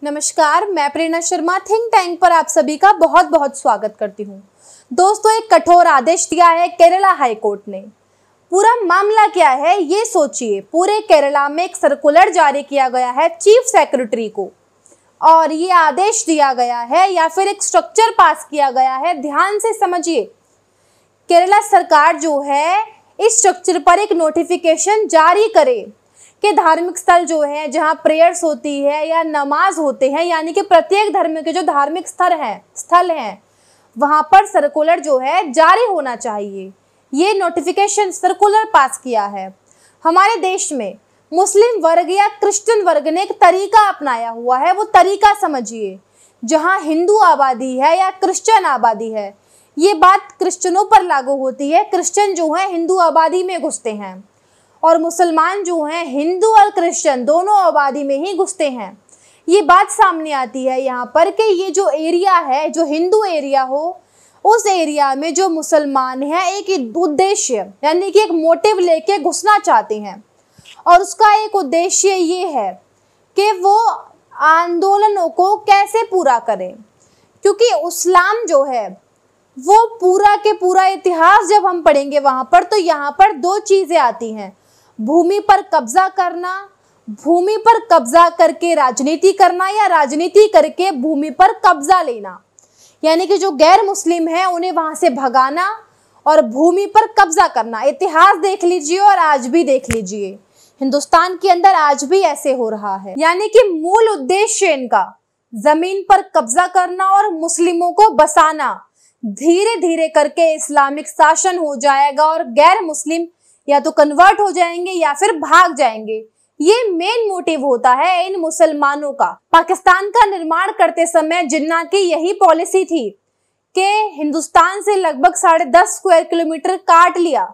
नमस्कार, मैं प्रेरणा Sharma think tank पर आप सभी का बहुत बहुत स्वागत करती हूँ। दोस्तों, एक कठोर आदेश दिया है केरला हाई कोर्ट ने। पूरा मामला क्या है ये सोचिए। पूरे केरला में एक सर्कुलर जारी किया गया है चीफ सेक्रेटरी को, और ये आदेश दिया गया है या फिर एक स्ट्रक्चर पास किया गया है। ध्यान से समझिए, केरला सरकार जो है इस स्ट्रक्चर पर एक नोटिफिकेशन जारी करे कि धार्मिक स्थल जो है जहाँ प्रेयर्स होती है या नमाज होते हैं, यानी कि प्रत्येक धर्म के जो धार्मिक स्थल हैं वहाँ पर सर्कुलर जो है जारी होना चाहिए। ये नोटिफिकेशन सर्कुलर पास किया है। हमारे देश में मुस्लिम वर्ग या क्रिश्चियन वर्ग ने एक तरीका अपनाया हुआ है। वो तरीका समझिए, जहाँ हिंदू आबादी है या क्रिश्चियन आबादी है, ये बात क्रिश्चियनों पर लागू होती है। क्रिश्चियन जो है हिंदू आबादी में घुसते हैं और मुसलमान जो हैं हिंदू और क्रिश्चियन दोनों आबादी में ही घुसते हैं। ये बात सामने आती है यहाँ पर कि ये जो एरिया है, जो हिंदू एरिया हो, उस एरिया में जो मुसलमान हैं एक उद्देश्य यानी कि एक मोटिव लेके घुसना चाहते हैं, और उसका एक उद्देश्य ये है कि वो आंदोलनों को कैसे पूरा करें। क्योंकि इस्लाम जो है वो पूरा के पूरा इतिहास जब हम पढ़ेंगे वहाँ पर, तो यहाँ पर दो चीज़ें आती हैं: भूमि पर कब्जा करना, भूमि पर कब्जा करके राजनीति करना, या राजनीति करके भूमि पर कब्जा लेना। यानी कि जो गैर मुस्लिम है उन्हें वहां से भगाना और भूमि पर कब्जा करना। इतिहास देख लीजिए और आज भी देख लीजिए, हिंदुस्तान के अंदर आज भी ऐसे हो रहा है। यानी कि मूल उद्देश्य इनका जमीन पर कब्जा करना और मुस्लिमों को बसाना। धीरे धीरे करके इस्लामिक शासन हो जाएगा और गैर मुस्लिम या तो कन्वर्ट हो जाएंगे या फिर भाग जाएंगे। ये मेन मोटिव होता है इन मुसलमानों का। पाकिस्तान का निर्माण करते समय जिन्ना की यही पॉलिसी थी कि हिंदुस्तान से लगभग 10.5 स्क्वायर किलोमीटर काट लिया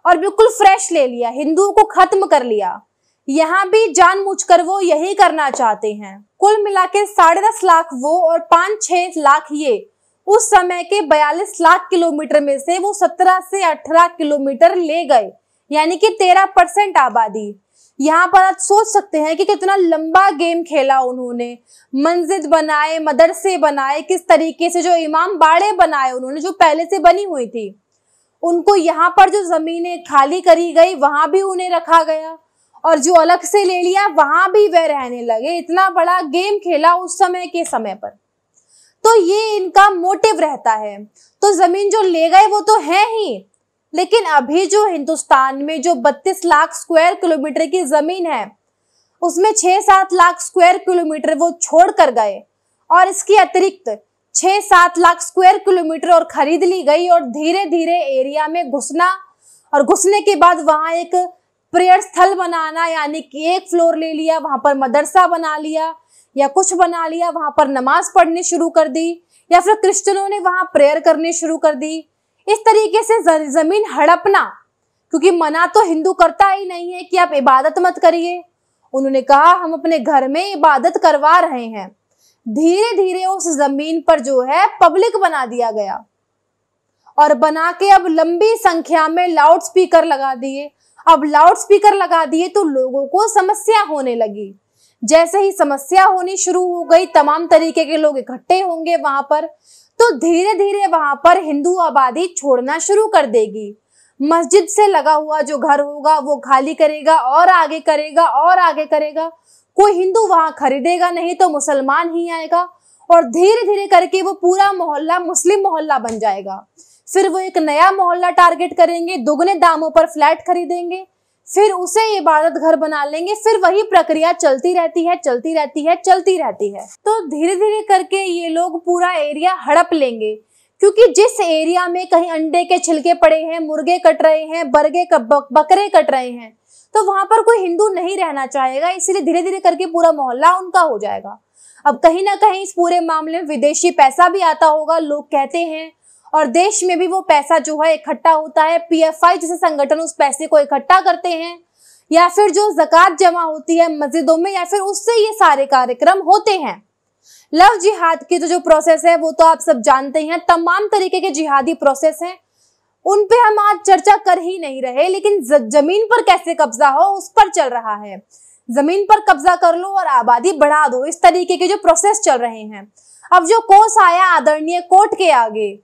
और बिल्कुल फ्रेश ले लिया, हिंदुओं को खत्म कर लिया। यहाँ भी जानबूझकर वो यही करना चाहते हैं। कुल मिला के 10.5 लाख वो और 5-6 लाख ये। उस समय के 42 लाख किलोमीटर में से वो 17 से 18 किलोमीटर ले गए, यानी कि 13% आबादी। यहाँ पर आप सोच सकते हैं कि कितना लंबा गेम खेला उन्होंने। मस्जिद बनाए, मदरसे बनाए, किस तरीके से जो इमाम बाड़े बनाए उन्होंने, जो पहले से बनी हुई थी, उनको यहाँ पर जो जमीनें खाली करी गई वहां भी उन्हें रखा गया, और जो अलग से ले लिया वहां भी वे रहने लगे। इतना बड़ा गेम खेला उस समय के समय पर। तो ये इनका मोटिव रहता है। तो जमीन जो ले गए वो तो है ही, लेकिन अभी जो हिंदुस्तान में जो 32 लाख स्क्वायर किलोमीटर की जमीन है उसमें 6-7 लाख स्क्वायर किलोमीटर वो छोड़ कर गए, और इसके अतिरिक्त 6-7 लाख स्क्वायर किलोमीटर और खरीद ली गई। और धीरे धीरे एरिया में घुसना, और घुसने के बाद वहां एक प्रेयर स्थल बनाना, यानी कि एक फ्लोर ले लिया, वहां पर मदरसा बना लिया या कुछ बना लिया, वहां पर नमाज पढ़नी शुरू कर दी, या फिर क्रिश्चियनों ने वहां प्रेयर करनी शुरू कर दी। इस तरीके से जमीन हड़पना, क्योंकि मना तो हिंदू करता ही नहीं है कि आप इबादत मत करिए। उन्होंने कहा हम अपने घर में इबादत करवा रहे हैं। धीरे धीरे उस जमीन पर जो है पब्लिक बना दिया गया, और बना के अब लंबी संख्या में लाउड स्पीकर लगा दिए। अब लाउड स्पीकर लगा दिए तो लोगों को समस्या होने लगी। जैसे ही समस्या होनी शुरू हो गई, तमाम तरीके के लोग इकट्ठे होंगे वहां पर, तो धीरे धीरे वहां पर हिंदू आबादी छोड़ना शुरू कर देगी। मस्जिद से लगा हुआ जो घर होगा वो खाली करेगा और आगे करेगा और आगे करेगा। कोई हिंदू वहां खरीदेगा नहीं तो मुसलमान ही आएगा, और धीरे धीरे करके वो पूरा मोहल्ला मुस्लिम मोहल्ला बन जाएगा। फिर वो एक नया मोहल्ला टारगेट करेंगे, दुगने दामों पर फ्लैट खरीदेंगे, फिर उसे इबादत घर बना लेंगे। फिर वही प्रक्रिया चलती रहती है, चलती रहती है, चलती रहती है। तो धीरे धीरे करके ये लोग पूरा एरिया हड़प लेंगे, क्योंकि जिस एरिया में कहीं अंडे के छिलके पड़े हैं, मुर्गे कट रहे हैं, बकरे कट रहे हैं, तो वहां पर कोई हिंदू नहीं रहना चाहेगा। इसलिए धीरे धीरे करके पूरा मोहल्ला उनका हो जाएगा। अब कहीं ना कहीं इस पूरे मामले में विदेशी पैसा भी आता होगा, लोग कहते हैं, और देश में भी वो पैसा जो है इकट्ठा होता है। PFI जैसे संगठन उस पैसे को इकट्ठा करते हैं, या फिर जो ज़कात जमा होती है मस्जिदों में, या फिर उससे ये सारे कार्यक्रम होते हैं। लव जिहाद की जो प्रोसेस है वो तो आप सब जानते हैं। तमाम तरीके के जिहादी प्रोसेस हैं, उन पे हम आज चर्चा कर ही नहीं रहे, लेकिन जमीन पर कैसे कब्जा हो उस पर चल रहा है। जमीन पर कब्जा कर लो और आबादी बढ़ा दो, इस तरीके के जो प्रोसेस चल रहे हैं। अब जो केस आया आदरणीय कोर्ट के आगे,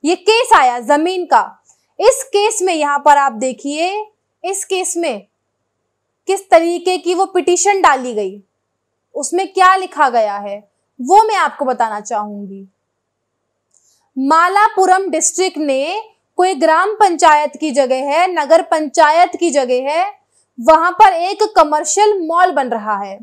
ये केस आया जमीन का। इस केस में यहाँ पर आप देखिए, इस केस में किस तरीके की वो पिटीशन डाली गई, उसमें क्या लिखा गया है वो मैं आपको बताना चाहूंगी। मालापुरम डिस्ट्रिक्ट ने कोई ग्राम पंचायत की जगह है, नगर पंचायत की जगह है, वहां पर एक कमर्शियल मॉल बन रहा है।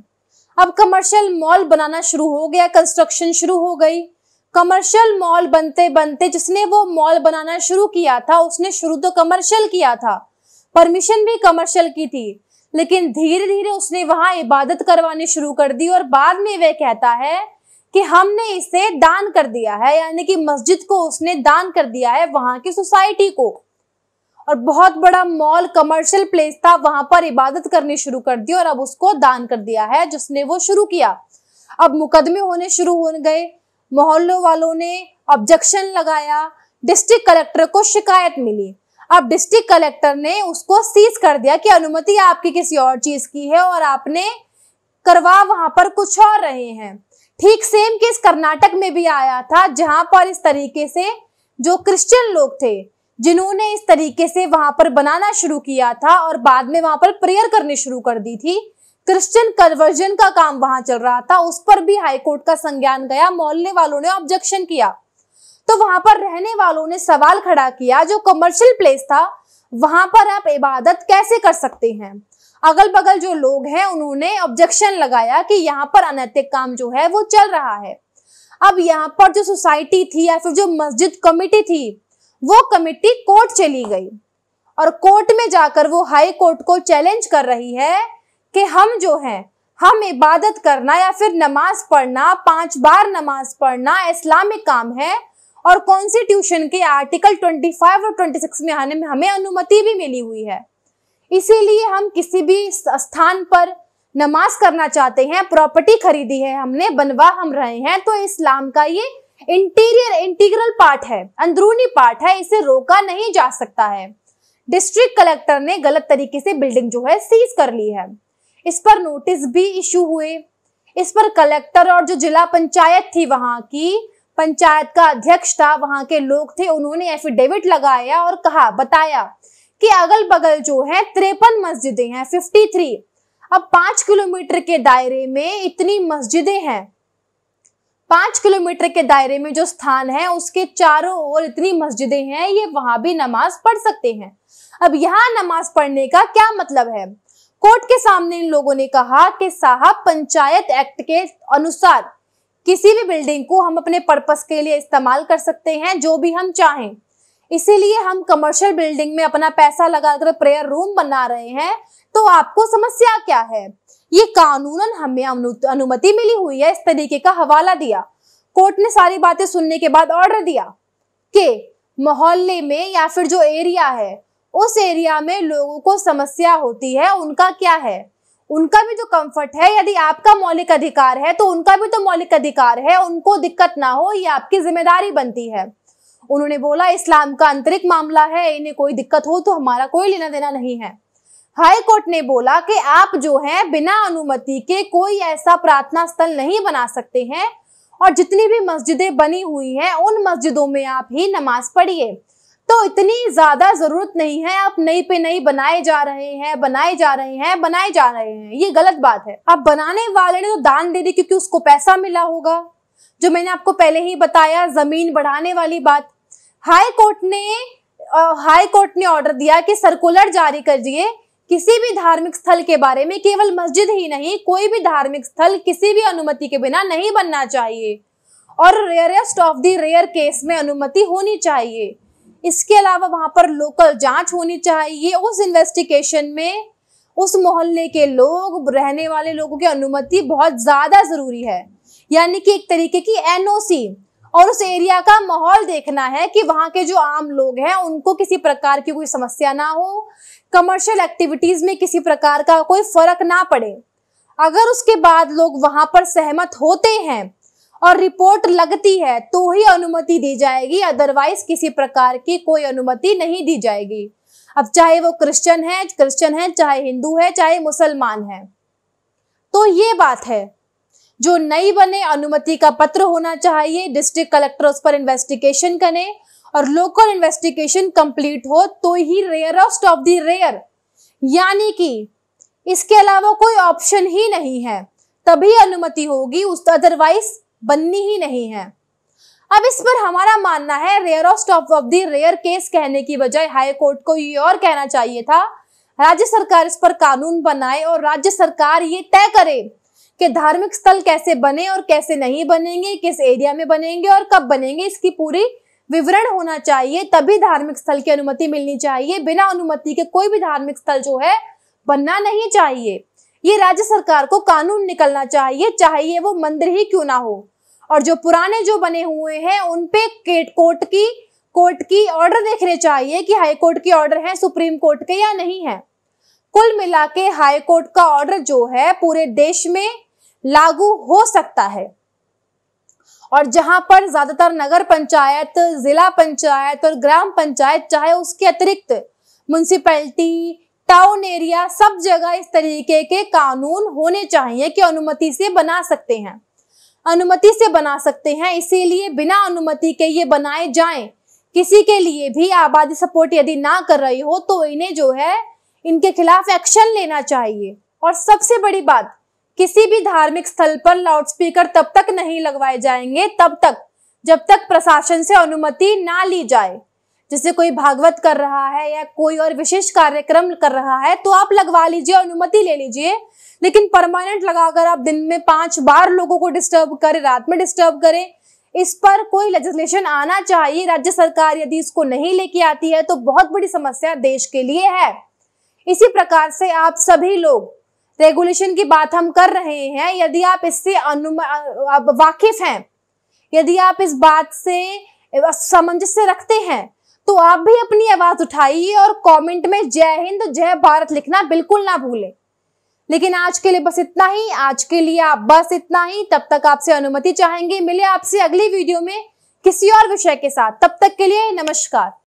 अब कमर्शियल मॉल बनाना शुरू हो गया, कंस्ट्रक्शन शुरू हो गई। कमर्शियल मॉल बनते बनते जिसने वो मॉल बनाना शुरू किया था उसने शुरू तो कमर्शियल किया था, परमिशन भी कमर्शियल की थी, लेकिन धीरे धीरे उसने वहां इबादत करवानी शुरू कर दी और बाद में वह कहता है कि हमने इसे दान कर दिया है, यानी कि मस्जिद को उसने दान कर दिया है वहां की सोसाइटी को। और बहुत बड़ा मॉल कमर्शियल प्लेस था, वहां पर इबादत करनी शुरू कर दी और अब उसको दान कर दिया है जिसने वो शुरू किया। अब मुकदमे होने शुरू हो गए, मोहल्लों वालों ने ऑब्जेक्शन लगाया, डिस्ट्रिक्ट कलेक्टर को शिकायत मिली। अब डिस्ट्रिक्ट कलेक्टर ने उसको सीज कर दिया कि अनुमति आपकी किसी और चीज की है और आपने करवा वहां पर कुछ और रहे हैं। ठीक सेम केस कर्नाटक में भी आया था, जहां पर इस तरीके से जो क्रिश्चियन लोग थे जिन्होंने इस तरीके से वहां पर बनाना शुरू किया था और बाद में वहां पर प्रेयर करनी शुरू कर दी थी, क्रिश्चियन कन्वर्जन का काम वहां चल रहा था, उस पर भी हाईकोर्ट का संज्ञान गया। मोहल्ले वालों ने ऑब्जेक्शन किया तो वहां पर रहने वालों ने सवाल खड़ा किया, जो कमर्शियल प्लेस था वहां पर आप इबादत कैसे कर सकते हैं। अगल बगल जो लोग हैं उन्होंने ऑब्जेक्शन लगाया कि यहाँ पर अनैतिक काम जो है वो चल रहा है। अब यहाँ पर जो सोसाइटी थी या फिर जो मस्जिद कमेटी थी वो कमेटी कोर्ट चली गई और कोर्ट में जाकर वो हाई कोर्ट को चैलेंज कर रही है कि हम जो हैं, हम इबादत करना या फिर नमाज पढ़ना, 5 बार नमाज पढ़ना इस्लामिक काम है और कॉन्स्टिट्यूशन के आर्टिकल 25 और 26 में हमें अनुमति भी मिली हुई है। इसीलिए हम किसी भी स्थान पर नमाज करना चाहते हैं, प्रॉपर्टी खरीदी है हमने, बनवा हम रहे हैं, तो इस्लाम का ये इंटीग्रल पार्ट है, अंदरूनी पार्ट है, इसे रोका नहीं जा सकता है। डिस्ट्रिक्ट कलेक्टर ने गलत तरीके से बिल्डिंग जो है सीज कर ली है। इस पर नोटिस भी इशू हुए। इस पर कलेक्टर और जो जिला पंचायत थी, वहां की पंचायत का अध्यक्ष था, वहां के लोग थे, उन्होंने एफिडेविट लगाया और बताया कि अगल बगल जो है 53 मस्जिदें हैं, 53। अब 5 किलोमीटर के दायरे में इतनी मस्जिदें हैं, 5 किलोमीटर के दायरे में जो स्थान है उसके चारों ओर इतनी मस्जिदें हैं, ये वहां भी नमाज पढ़ सकते हैं। अब यहाँ नमाज पढ़ने का क्या मतलब है? कोर्ट के सामने इन लोगों ने कहा कि साहब, पंचायत एक्ट के अनुसार किसी भी बिल्डिंग को हम अपने पर्पस के लिए इस्तेमाल कर सकते हैं, जो भी हम चाहें। इसीलिए हम कमर्शियल बिल्डिंग में अपना पैसा लगाकर प्रेयर रूम बना रहे हैं, तो आपको समस्या क्या है? ये कानूनन हमें अनुमति मिली हुई है, इस तरीके का हवाला दिया। कोर्ट ने सारी बातें सुनने के बाद ऑर्डर दिया कि मोहल्ले में या फिर जो एरिया है उस एरिया में लोगों को समस्या होती है, उनका क्या है, उनका भी तो कंफर्ट है। यदि आपका मौलिक अधिकार है तो उनका भी तो मौलिक अधिकार है, उनको दिक्कत ना हो, ये आपकी जिम्मेदारी बनती है। उन्होंने बोला इस्लाम का आंतरिक मामला है, इन्हें कोई दिक्कत हो तो हमारा कोई लेना देना नहीं है। हाई कोर्ट ने बोला कि आप जो है बिना अनुमति के कोई ऐसा प्रार्थना स्थल नहीं बना सकते हैं और जितनी भी मस्जिदें बनी हुई हैं उन मस्जिदों में आप ही नमाज पढ़िए। तो इतनी ज्यादा जरूरत नहीं है, आप नई पे नई बनाए जा रहे हैं, ये गलत बात है। अब बनाने वाले ने तो दान दे दी क्योंकि उसको पैसा मिला होगा, जो मैंने आपको पहले ही बताया, जमीन बढ़ाने वाली बात। हाई कोर्ट ने ऑर्डर दिया कि सर्कुलर जारी करिए, किसी भी धार्मिक स्थल के बारे में, केवल मस्जिद ही नहीं, कोई भी धार्मिक स्थल किसी भी अनुमति के बिना नहीं बनना चाहिए और rarest of the rare case में अनुमति होनी चाहिए। इसके अलावा वहां पर लोकल जांच होनी चाहिए, उस इन्वेस्टिगेशन में उस मोहल्ले के लोग, रहने वाले लोगों की अनुमति बहुत ज्यादा जरूरी है, यानी कि एक तरीके की एनओसी। और उस एरिया का माहौल देखना है कि वहां के जो आम लोग हैं उनको किसी प्रकार की कोई समस्या ना हो, कमर्शियल एक्टिविटीज में किसी प्रकार का कोई फर्क ना पड़े। अगर उसके बाद लोग वहां पर सहमत होते हैं और रिपोर्ट लगती है तो ही अनुमति दी जाएगी, अदरवाइज किसी प्रकार की कोई अनुमति नहीं दी जाएगी। अब चाहे वो क्रिश्चियन है, चाहे हिंदू है, चाहे मुसलमान है। तो ये बात है, जो नई बने अनुमति का पत्र होना चाहिए, डिस्ट्रिक्ट कलेक्टर उस पर इन्वेस्टिगेशन करे और लोकल इन्वेस्टिगेशन कंप्लीट हो तो ही रेयरेस्ट ऑफ द रेयर, यानी कि इसके अलावा कोई ऑप्शन ही नहीं है, तभी अनुमति होगी, उस अदरवाइज बननी ही नहीं है। अब इस पर हमारा मानना है rarest of the rare case कहने की बजाय हाई कोर्ट को ये और कहना चाहिए था, राज्य सरकार इस पर कानून बनाए और राज्य सरकार ये तय करे कि धार्मिक स्थल कैसे बने और कैसे नहीं बनेंगे, किस एरिया में बनेंगे और कब बनेंगे, इसकी पूरी विवरण होना चाहिए, तभी धार्मिक स्थल की अनुमति मिलनी चाहिए। बिना अनुमति के कोई भी धार्मिक स्थल जो है बनना नहीं चाहिए। ये राज्य सरकार को कानून निकलना चाहिए, चाहे वो मंदिर ही क्यों ना हो। और जो पुराने जो बने हुए हैं उन पे कोर्ट की ऑर्डर देखने चाहिए कि हाई कोर्ट की ऑर्डर है सुप्रीम कोर्ट के या नहीं है। कुल मिला के हाई कोर्ट का ऑर्डर जो है पूरे देश में लागू हो सकता है, और जहां पर ज्यादातर नगर पंचायत, जिला पंचायत और ग्राम पंचायत, चाहे उसके अतिरिक्त म्युनिसिपैलिटी, टाउन एरिया, सब जगह इस तरीके के कानून होने चाहिए कि अनुमति से बना सकते हैं, अनुमति से बना सकते हैं। इसीलिए बिना अनुमति के ये बनाए जाएं। किसी के लिए भी आबादी सपोर्ट यदि ना कर रही हो तो इन्हें जो है इनके खिलाफ एक्शन लेना चाहिए। और सबसे बड़ी बात, किसी भी धार्मिक स्थल पर लाउडस्पीकर तब तक नहीं लगवाए जाएंगे जब तक प्रशासन से अनुमति ना ली जाए। जैसे कोई भागवत कर रहा है या कोई और विशेष कार्यक्रम कर रहा है तो आप लगवा लीजिए, अनुमति ले लीजिए, लेकिन परमानेंट लगाकर आप दिन में 5 बार लोगों को डिस्टर्ब करें, रात में डिस्टर्ब करें, इस पर कोई लेजिस्लेशन आना चाहिए। राज्य सरकार यदि इसको नहीं लेके आती है तो बहुत बड़ी समस्या देश के लिए है। इसी प्रकार से आप सभी लोग, रेगुलेशन की बात हम कर रहे हैं, यदि आप इससे वाकिफ हैं, यदि आप इस बात से सामंजस्य रखते हैं तो आप भी अपनी आवाज उठाइए और कमेंट में जय हिंद जय भारत लिखना बिल्कुल ना भूलें। लेकिन आज के लिए बस इतना ही, आज के लिए आप बस इतना ही। तब तक आपसे अनुमति चाहेंगे। मिले आपसे अगली वीडियो में किसी और विषय के साथ। तब तक के लिए नमस्कार।